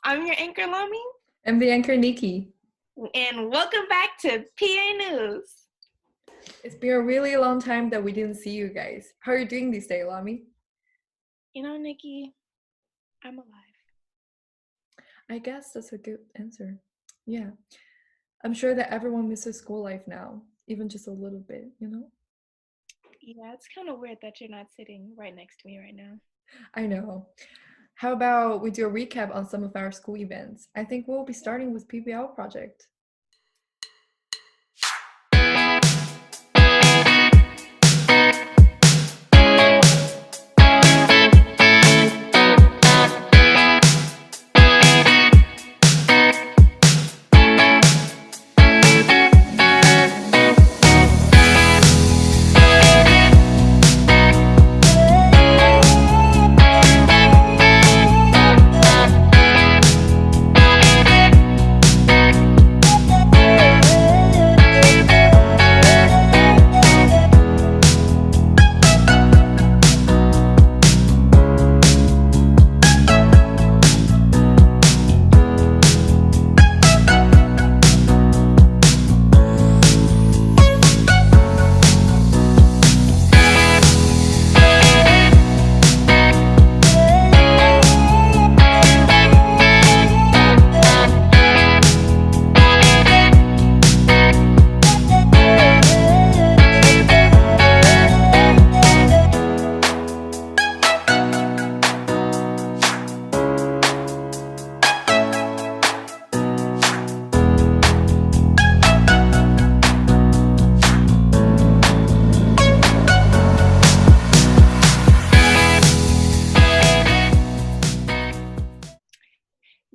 I'm your anchor, Lami. I'm the anchor, Nikki. And welcome back to PA News. It's been a really long time that we didn't see you guys. How are you doing these days, Lami? You know, Nikki, I'm alive. I guess that's a good answer. Yeah. I'm sure that everyone misses school life now, even just a little bit, you know? Yeah, it's kind of weird that you're not sitting right next to me right now. I know. How about we do a recap on some of our school events? I think we'll be starting with PBL project.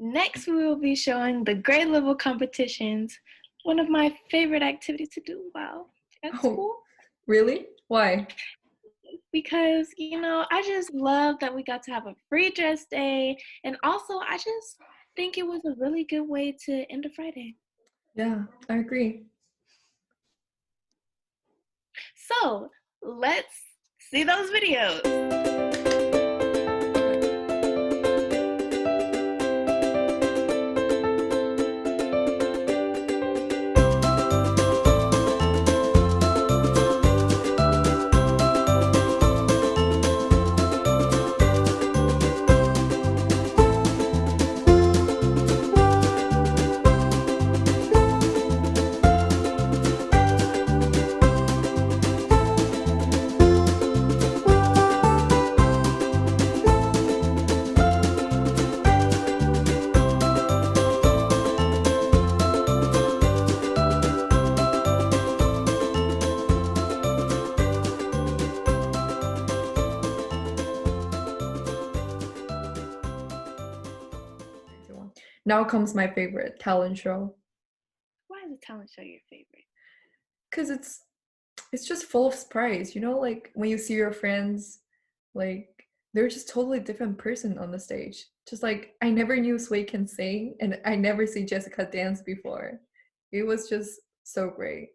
Next, we will be showing the grade level competitions, one of my favorite activities to do while at school. Really? Why? Because, you know, I just love that we got to have a free dress day. And also, I just think it was a really good way to end a Friday. Yeah, I agree. So, let's see those videos. Now comes my favorite talent show. Why is a talent show your favorite? Because it's just full of surprise, you know, like when you see your friends, like they're just totally different person on the stage. Just like I never knew Sway can sing, and I never see Jessica dance before. It was just so great.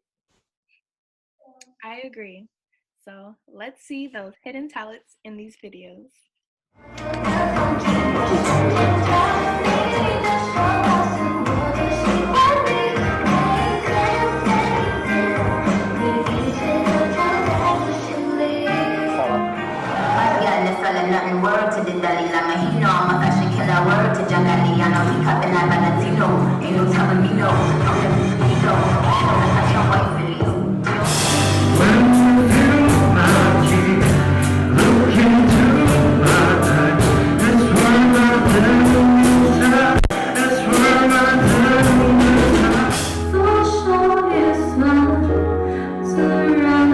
I agree. So let's see those hidden talents in these videos. Nothing word to the Dalai Lama. He know I'm a fashion killer. Word to Jangaliano. He cupping that Valentino. Ain't no telling me no. No, he know. I can't wait for these. When you feel my key, look into my eyes. That's where my diamonds are. That's where my diamonds are. So show your smile. Surround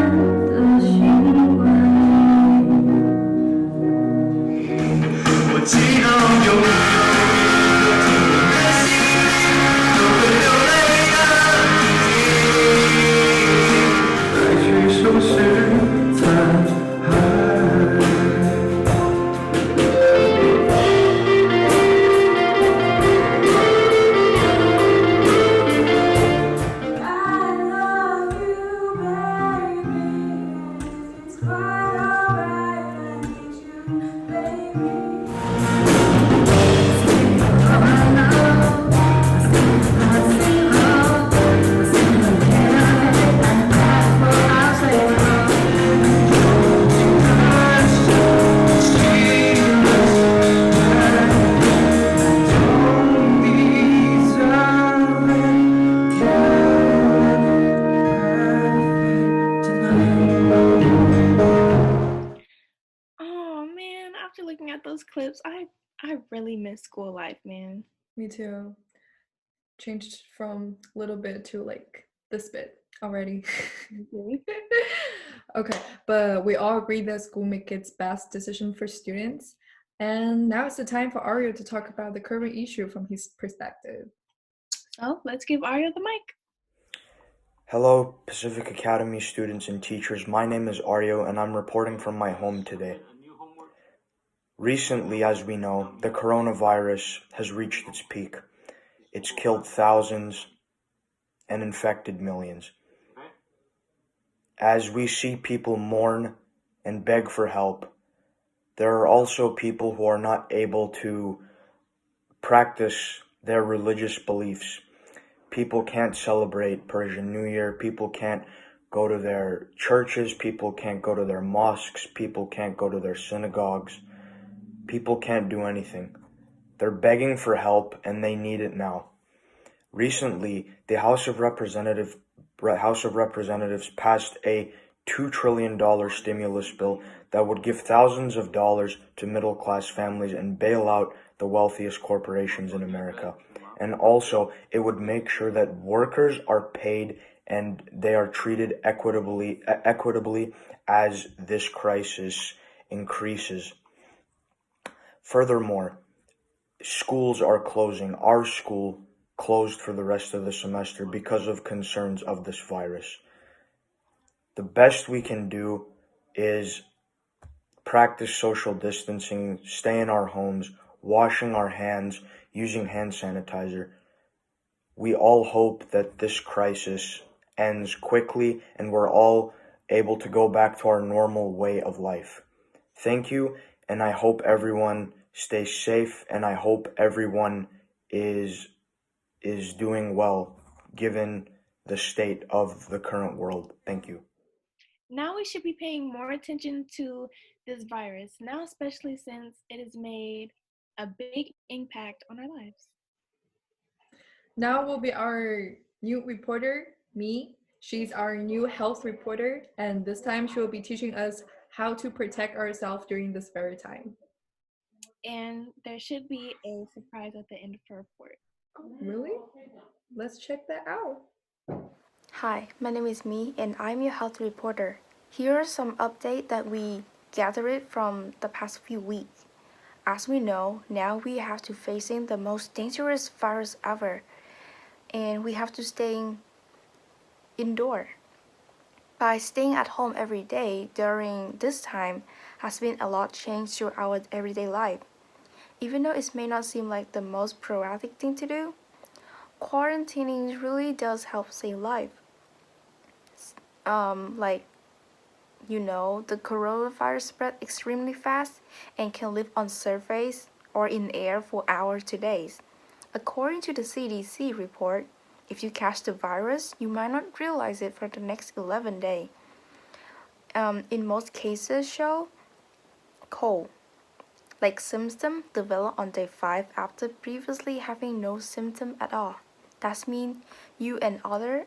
the street. after looking at those clips, I really miss school life, man. Me too. Changed from little bit to like this bit already. Mhm. Okay, but we all agree that school make its best decision for students. And now it's the time for Aryo to talk about the current issue from his perspective. So let's give Aryo the mic. Hello, Pacific Academy students and teachers. My name is Aryo, and I'm reporting from my home today. Recently, as we know, the coronavirus has reached its peak. It's killed thousands and infected millions. As we see people mourn and beg for help, there are also people who are not able to practice their religious beliefs. People can't celebrate Persian New Year. People can't go to their churches. People can't go to their mosques. People can't go to their synagogues. People can't do anything. They're begging for help, and they need it now. Recently, the House of Representatives passed a $2 trillion stimulus bill that would give thousands of dollars to middle-class families and bail out the wealthiest corporations in America. And also, it would make sure that workers are paid and they are treated equitably as this crisis increases. Furthermore, schools are closing. Our school closed for the rest of the semester because of concerns of this virus. The best we can do is practice social distancing, stay in our homes, washing our hands, using hand sanitizer. We all hope that this crisis ends quickly and we're all able to go back to our normal way of life. Thank you, and I hope everyone stays safe, and I hope everyone is doing well given the state of the current world. Thank you. Now we should be paying more attention to this virus, now especially since it has made a big impact on our lives. Now will be our new reporter, me. She's our new health reporter, and this time she will be teaching us how to protect ourselves during this very time. And there should be a surprise at the end of her report. Really? Let's check that out. Hi, my name is Mi and I'm your health reporter. Here are some updates that we gathered from the past few weeks. As we know, now we have to facing the most dangerous virus ever, and we have to stay indoor. By staying at home every day during this time has been a lot changed to our everyday life. Even though it may not seem like the most proactive thing to do, quarantining really does help save life. The coronavirus spread extremely fast and can live on surface or in air for hours to days. According to the CDC report, if you catch the virus, you might not realize it for the next 11 days. In most cases show cold, like symptom develop on day 5 after previously having no symptom at all. That means you and other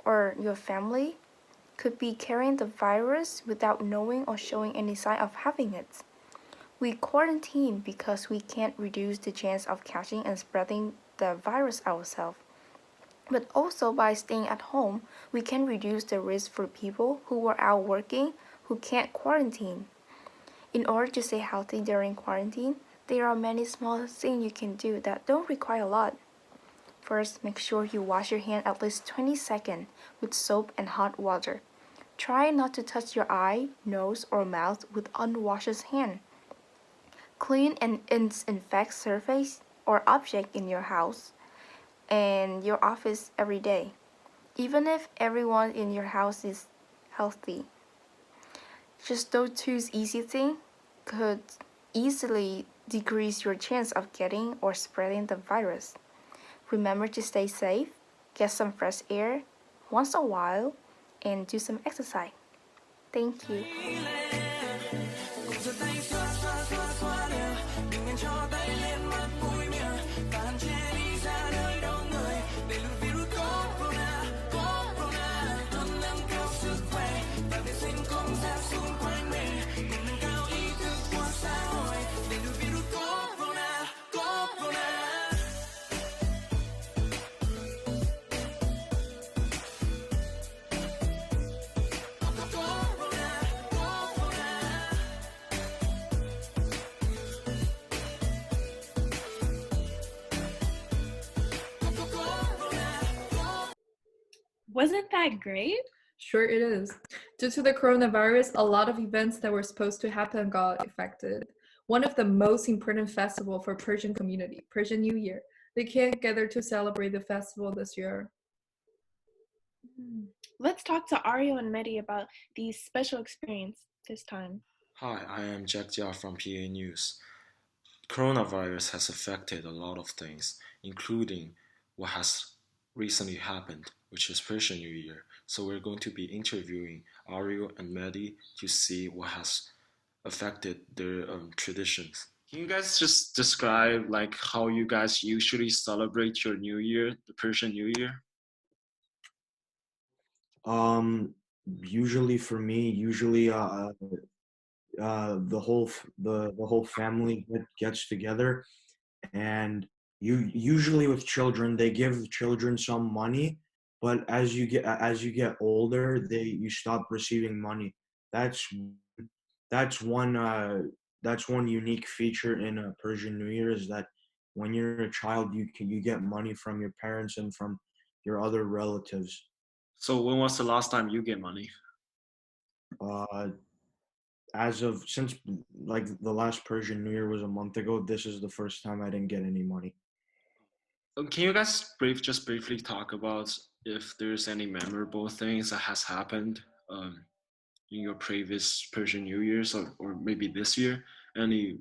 or your family could be carrying the virus without knowing or showing any sign of having it. We quarantine because we can't reduce the chance of catching and spreading the virus ourselves. But also by staying at home, we can reduce the risk for people who are out working who can't quarantine. In order to stay healthy during quarantine, there are many small things you can do that don't require a lot. First, make sure you wash your hand at least 20 seconds with soap and hot water. Try not to touch your eye, nose, or mouth with unwashed hand. Clean and disinfect surface or object in your house and your office every day, even if everyone in your house is healthy. Just those two easy things could easily decrease your chance of getting or spreading the virus. Remember to stay safe, get some fresh air once in a while, and do some exercise. Thank you. Wasn't that great? Sure it is. Due to the coronavirus, a lot of events that were supposed to happen got affected. One of the most important festival for Persian community, Persian New Year. They can't gather to celebrate the festival this year. Let's talk to Ario and Mehdi about these special experience this time. Hi, I am Jack Jia from PA News. Coronavirus has affected a lot of things, including what has recently happened, which is Persian New Year. So we're going to be interviewing Ario and Mehdi to see what has affected their traditions. Can you guys just describe like how you guys usually celebrate your New Year, the Persian New Year? Usually for me, the whole family gets together, and usually with children, they give children some money, but as you get older, you stop receiving money. That's one unique feature in a Persian New Year, is that when you're a child, you get money from your parents and from your other relatives. So when was the last time you get money? Since like the last Persian New Year was a month ago, this is the first time I didn't get any money. Can you guys briefly talk about if there's any memorable things that has happened in your previous Persian New Years, or maybe this year? Any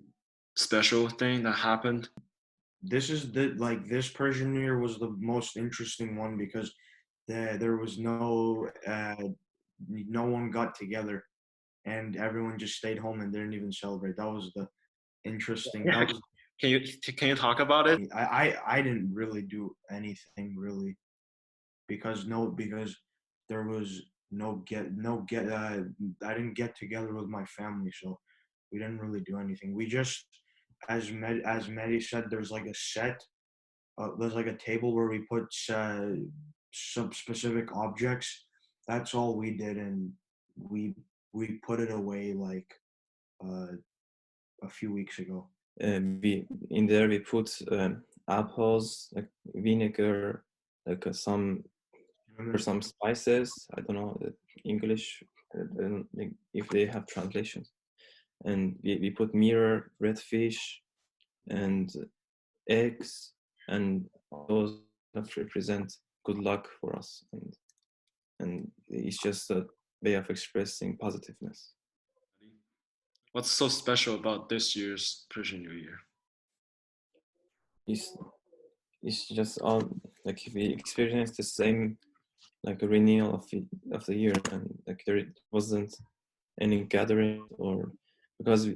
special thing that happened? This Persian New Year was the most interesting one because there was no one got together, and everyone just stayed home and didn't even celebrate. That was the interesting. Yeah. Can you talk about it? I didn't really do anything really, because there was I didn't get together with my family, so we didn't really do anything. We just, as Mehdi said, there's like a set, there's like a table where we put some specific objects. That's all we did, and we put it away like a few weeks ago. We put apples, like vinegar, like some spices. I don't know the English, if they have translations. And we put mirror, red fish, and eggs, and those that represent good luck for us. And it's just a way of expressing positiveness. What's so special about this year's Persian New Year? It's just all like we experienced the same, like a renewal of the year, and like there wasn't any gathering, or because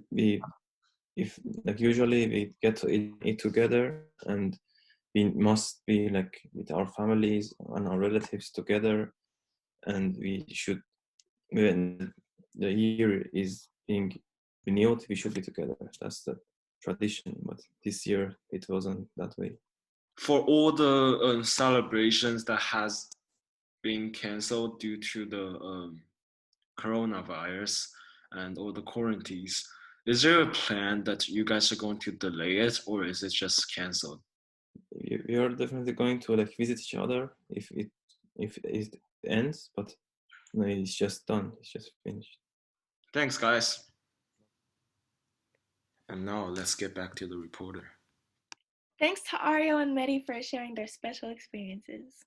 usually we get to eat together, and we must be like with our families and our relatives together, and when the year is being renewed, we should be together. That's the tradition, but this year it wasn't that way. For all the celebrations that has been canceled due to the coronavirus and all the quarantines, is there a plan that you guys are going to delay it, or is it just canceled? We are definitely going to like visit each other if it ends, but no, it's just done. It's just finished. Thanks, guys. And now let's get back to the reporter. Thanks to Ario and Mehdi for sharing their special experiences.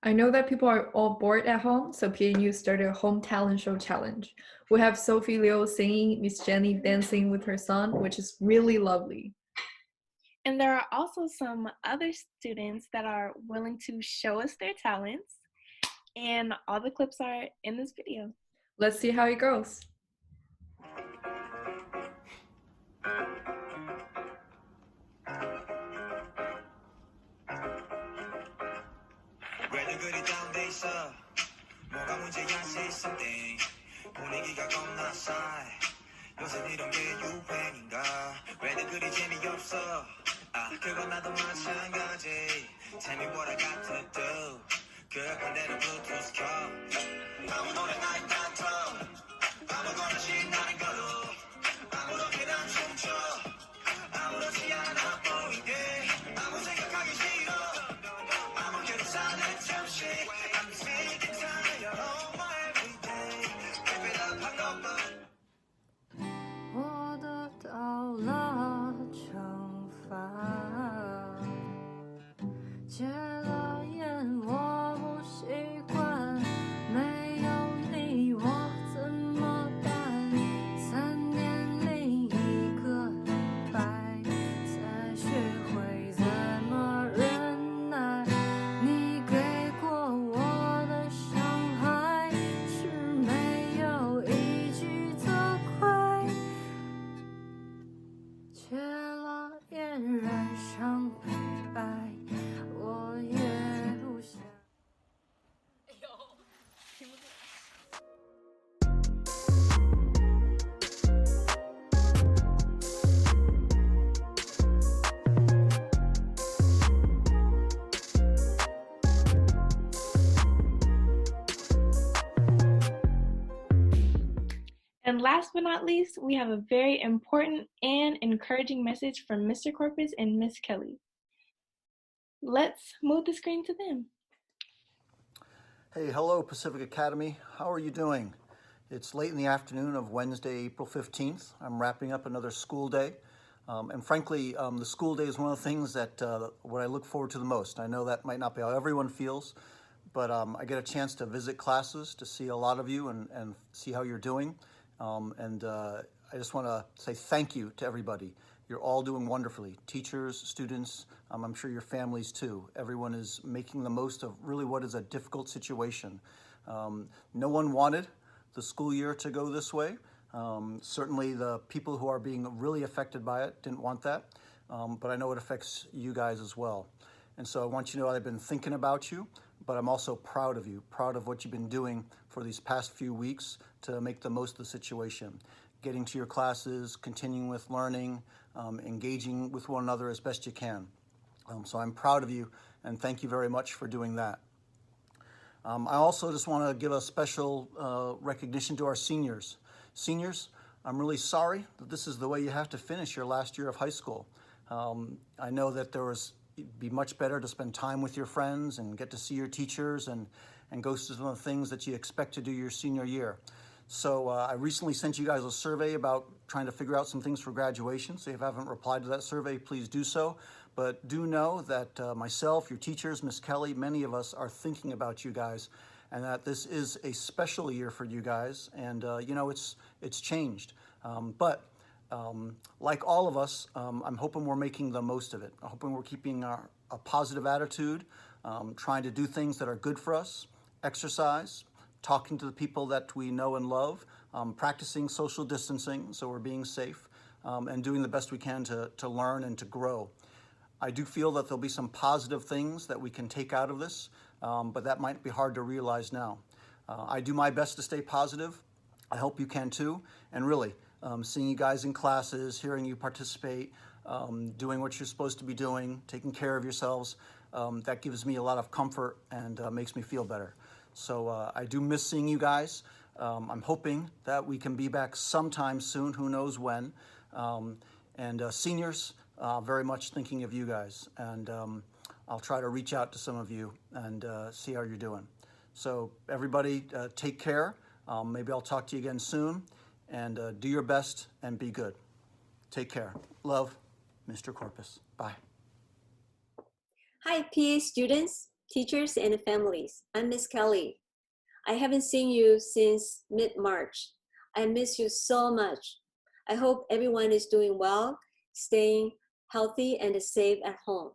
I know that people are all bored at home, so PA News started a home talent show challenge. We have Sophie Liu singing, Miss Jenny dancing with her son, which is really lovely. And there are also some other students that are willing to show us their talents. And all the clips are in this video. Let's see how it goes. 그건 나도 마찬가지. Tell me what I got to do. 그 반대로 Bluetooth 켜. 아무 노래나 일단 틀어. 아무거나 신나는 걸로. 아무렇게나 춤춰. 아무렇지 않아 보이게. 아무 생각하기 싫어. 아무 계산 잠시. I'm saying And last but not least, we have a very important and encouraging message from Mr. Corpus and Miss Kelly. Let's move the screen to them. Hey, hello Pacific Academy. How are you doing? It's late in the afternoon of Wednesday, April 15th. I'm wrapping up another school day. And frankly, the school day is one of the things that what I look forward to the most. I know that might not be how everyone feels, but I get a chance to visit classes, to see a lot of you and see how you're doing. I just want to say thank you to everybody. You're all doing wonderfully. Teachers, students, I'm sure your families too. Everyone is making the most of really what is a difficult situation. No one wanted the school year to go this way. Certainly the people who are being really affected by it didn't want that, but I know it affects you guys as well. And so I want you to know I've been thinking about you, but I'm also proud of you, proud of what you've been doing for these past few weeks to make the most of the situation. Getting to your classes, continuing with learning, engaging with one another as best you can. So I'm proud of you, and thank you very much for doing that. I also just want to give a special recognition to our seniors. Seniors, I'm really sorry that this is the way you have to finish your last year of high school. I know that it'd be much better to spend time with your friends and get to see your teachers and go through some of the things that you expect to do your senior year. So I recently sent you guys a survey about trying to figure out some things for graduation. So if you haven't replied to that survey, please do so. But do know that myself, your teachers, Miss Kelly, many of us are thinking about you guys, and that this is a special year for you guys. And you know, it's changed. But like all of us, I'm hoping we're making the most of it. I'm hoping we're keeping a positive attitude, trying to do things that are good for us, exercise, talking to the people that we know and love, practicing social distancing so we're being safe, and doing the best we can to learn and to grow. I do feel that there'll be some positive things that we can take out of this, but that might be hard to realize now. I do my best to stay positive. I hope you can too. And really, seeing you guys in classes, hearing you participate, doing what you're supposed to be doing, taking care of yourselves, that gives me a lot of comfort and makes me feel better. So I do miss seeing you guys. I'm hoping that we can be back sometime soon, who knows when. Seniors, very much thinking of you guys. And I'll try to reach out to some of you and see how you're doing. So everybody, take care. Maybe I'll talk to you again soon. And do your best and be good. Take care. Love, Mr. Corpus. Bye. Hi, PA students, teachers, and families. I'm Miss Kelly. I haven't seen you since mid-March. I miss you so much. I hope everyone is doing well, staying healthy and safe at home.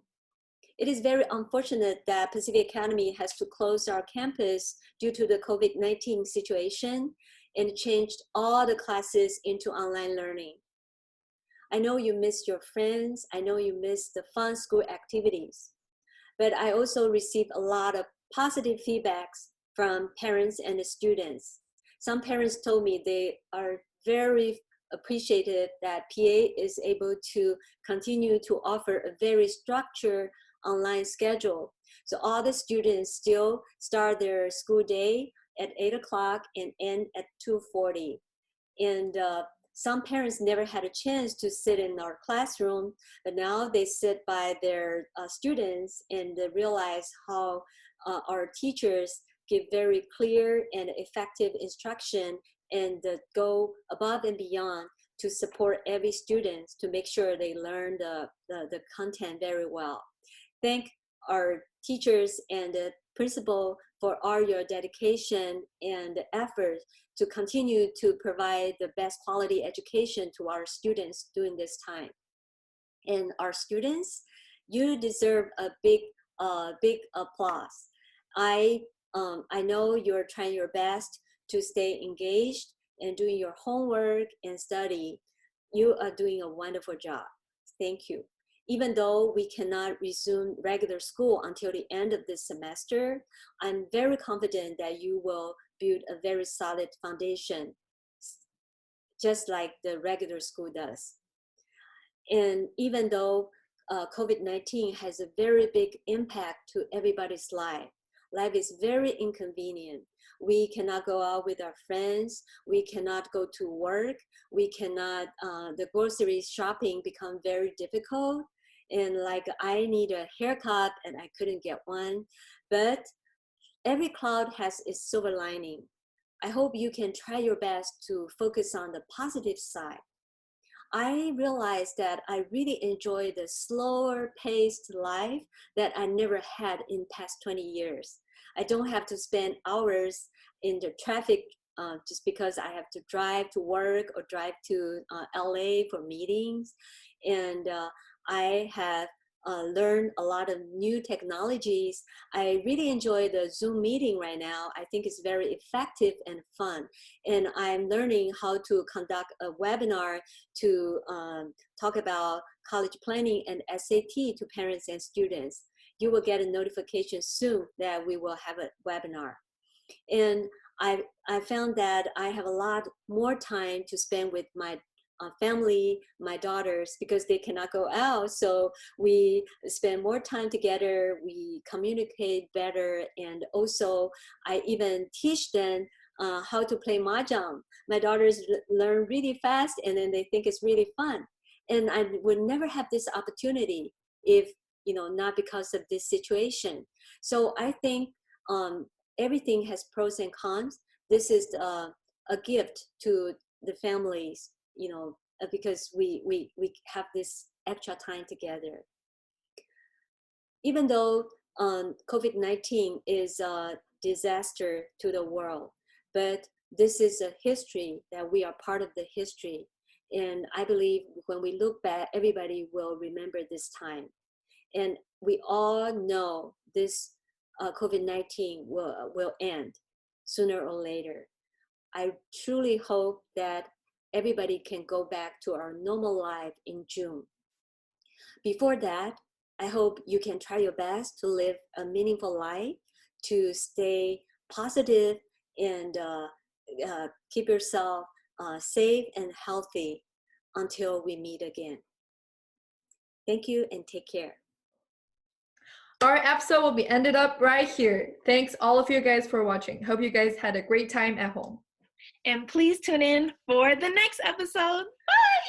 It is very unfortunate that Pacific Academy has to close our campus due to the COVID-19 situation and changed all the classes into online learning. I know you miss your friends. I know you miss the fun school activities. But I also received a lot of positive feedbacks from parents and the students. Some parents told me they are very appreciative that PA is able to continue to offer a very structured online schedule. So all the students still start their school day at 8 o'clock and end at 2:40. And some parents never had a chance to sit in our classroom, but now they sit by their students and they realize how our teachers give very clear and effective instruction and go above and beyond to support every student to make sure they learn the content very well. Thank our teachers and the principal for all your dedication and effort to continue to provide the best quality education to our students during this time. And our students, you deserve a big applause. I know you're trying your best to stay engaged and doing your homework and study. You are doing a wonderful job. Thank you. Even though we cannot resume regular school until the end of this semester, I'm very confident that you will build a very solid foundation, just like the regular school does. And even though COVID-19 has a very big impact to everybody's life, life is very inconvenient. We cannot go out with our friends. We cannot go to work. We cannot, the grocery shopping become very difficult. And like I need a haircut and I couldn't get one. But every cloud has its silver lining. I hope you can try your best to focus on the positive side. I realized that I really enjoy the slower paced life that I never had in past 20 years. I don't have to spend hours in the traffic just because I have to drive to work or drive to LA for meetings. And I have learned a lot of new technologies. I really enjoy the Zoom meeting right now. I think it's very effective and fun. And I'm learning how to conduct a webinar to talk about college planning and SAT to parents and students. You will get a notification soon that we will have a webinar. And I found that I have a lot more time to spend with my family, my daughters, because they cannot go out. So we spend more time together, we communicate better, and also I even teach them how to play mahjong. My daughters learn really fast and then they think it's really fun. And I would never have this opportunity if, not because of this situation. So I think everything has pros and cons. This is a gift to the families, because we have this extra time together. Even though COVID-19 is a disaster to the world, but this is a history that we are part of the history. And I believe when we look back, everybody will remember this time. And we all know this COVID-19 will end sooner or later. I truly hope that everybody can go back to our normal life in June. Before that, I hope you can try your best to live a meaningful life, to stay positive and keep yourself safe and healthy until we meet again. Thank you and take care. Our episode will be ended up right here. Thanks all of you guys for watching. Hope you guys had a great time at home. And please tune in for the next episode. Bye!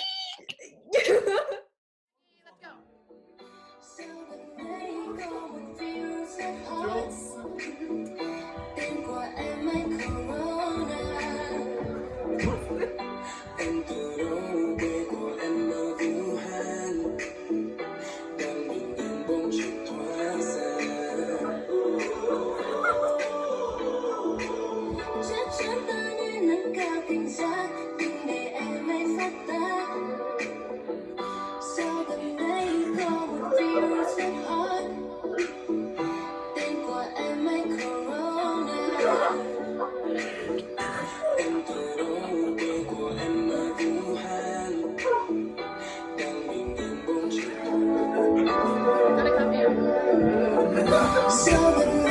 So the